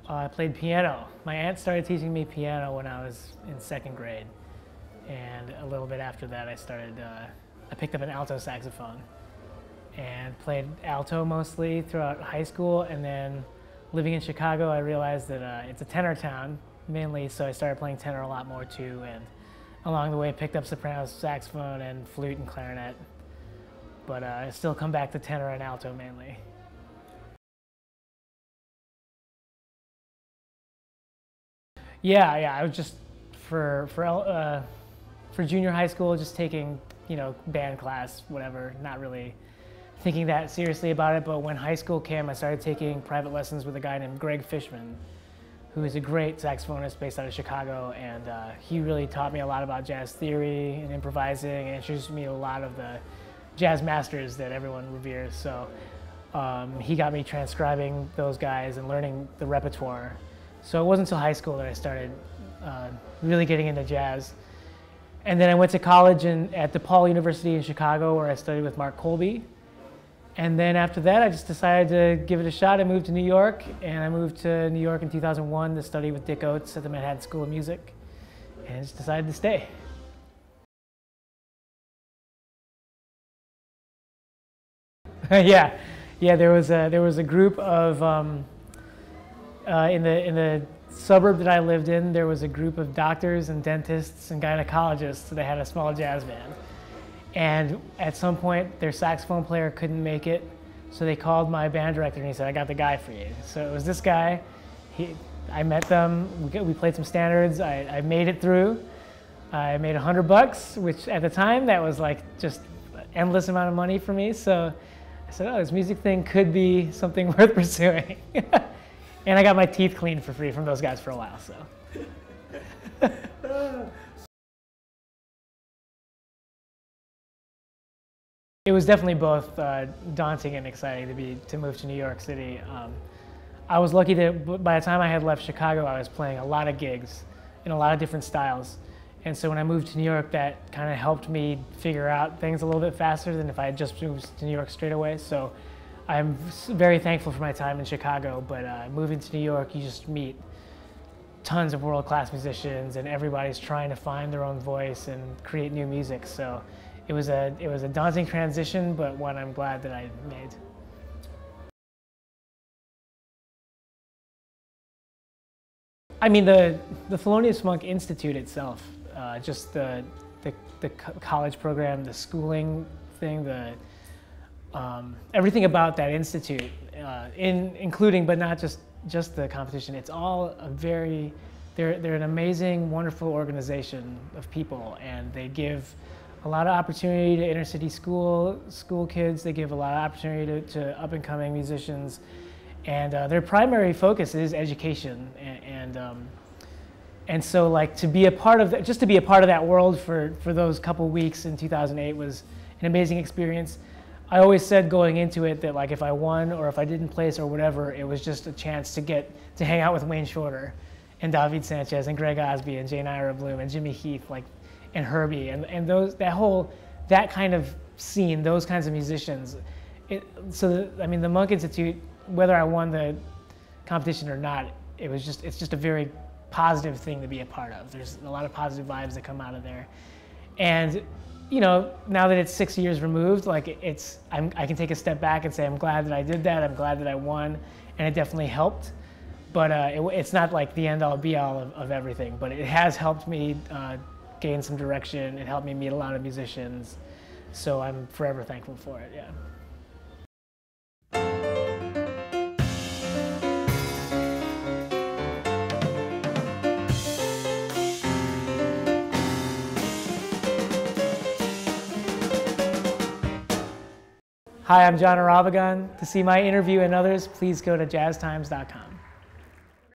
I played piano. My aunt started teaching me piano when I was in 2nd grade. And a little bit after that, I picked up an alto saxophone and played alto mostly throughout high school. And then living in Chicago, I realized that it's a tenor town mainly, so I started playing tenor a lot more too. And along the way, picked up soprano saxophone and flute and clarinet. But I still come back to tenor and alto mainly. Yeah, I was just for junior high school, just taking, band class, whatever, not really thinking that seriously about it. But when high school came, I started taking private lessons with a guy named Greg Fishman, who is a great saxophonist based out of Chicago, and he really taught me a lot about jazz theory and improvising, and introduced me to a lot of the jazz masters that everyone reveres. So he got me transcribing those guys and learning the repertoire. So it wasn't until high school that I started really getting into jazz. And then I went to college at DePaul University in Chicago, where I studied with Mark Colby. And then after that, I just decided to give it a shot. I moved to New York, and I moved to New York in 2001 to study with Dick Oates at the Manhattan School of Music, and I just decided to stay. Yeah, there was a group of in the suburb that I lived in. There was a group of doctors and dentists and gynecologists that had a small jazz band. And at some point, their saxophone player couldn't make it, so they called my band director and he said, "I got the guy for you." So it was this guy. I met them. We played some standards. I made it through. I made $100, which at the time that was like just an endless amount of money for me. So I said, "Oh, this music thing could be something worth pursuing." And I got my teeth cleaned for free from those guys for a while. So. It was definitely both daunting and exciting to move to New York City. I was lucky that by the time I had left Chicago, I was playing a lot of gigs in a lot of different styles. And so when I moved to New York, that kind of helped me figure out things a little bit faster than if I had just moved to New York straight away. So I'm very thankful for my time in Chicago, but moving to New York, you just meet tons of world-class musicians, and everybody's trying to find their own voice and create new music. So it was a daunting transition, but one I'm glad that I made. I mean, the Thelonious Monk Institute itself, just the college program, the schooling thing, everything about that institute, including but not just the competition. It's all they're an amazing, wonderful organization of people, and they give a lot of opportunity to inner city school kids. They give a lot of opportunity to up and coming musicians, and their primary focus is education. And so, like, to be a part of that, just to be a part of that world for those couple weeks in 2008 was an amazing experience. I always said going into it that, like, if I won or if I didn't place or whatever, it was just a chance to get to hang out with Wayne Shorter and David Sanchez and Greg Osby and Jane Ira Bloom and Jimmy Heath, like, and Herbie and that kind of scene, those kinds of musicians. I mean, the Monk Institute, whether I won the competition or not, it's just a very positive thing to be a part of. There's a lot of positive vibes that come out of there, and now that it's 6 years removed, like I can take a step back and say I'm glad that I did that. I'm glad that I won, and it definitely helped. But it's not like the end all be all of everything. But it has helped me gain some direction. It helped me meet a lot of musicians, so I'm forever thankful for it. Yeah. Hi, I'm Jon Irabagon. To see my interview and others, please go to jazztimes.com.